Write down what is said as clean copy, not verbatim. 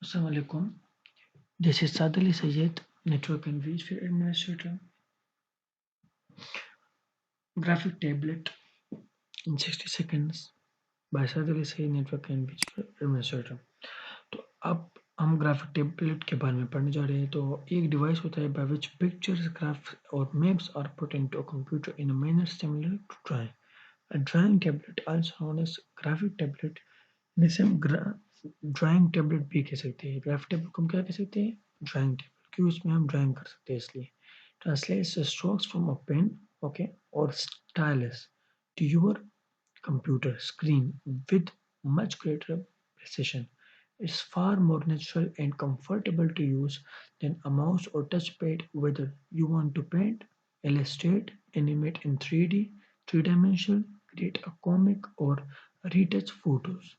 Assalamu alaikum. This is Sadali Sayed, Network and vSphere Administrator. Graphic tablet in 60 seconds by Sadali Sayed, Network and vSphere Administrator. तो अब हम graphic tablet के बारे में पढ़ने जा रहे हैं। तो एक डिवाइस होता है बाय विच पिक्चर्स ग्राफ्स और maps are put into a computer in a manner similar to drawing. A drawing tablet also known as graphic tablet, जिसे हम ड्राइंग टेबलेट भी कह सकते हैं। ग्राफिक टेबलेट को हम क्या कह सकते हैं? ड्राइंग टेबलेट, क्यों? उसमें हम ड्राइंग कर सकते हैं इसलिए। Translates the strokes from a pen, okay, or stylus to your computer screen with much greater precision. It's far more natural and comfortable to use than a mouse or touchpad, whether you want to paint, illustrate, animate in 3D, three-dimensional, create a comic, or retouch photos.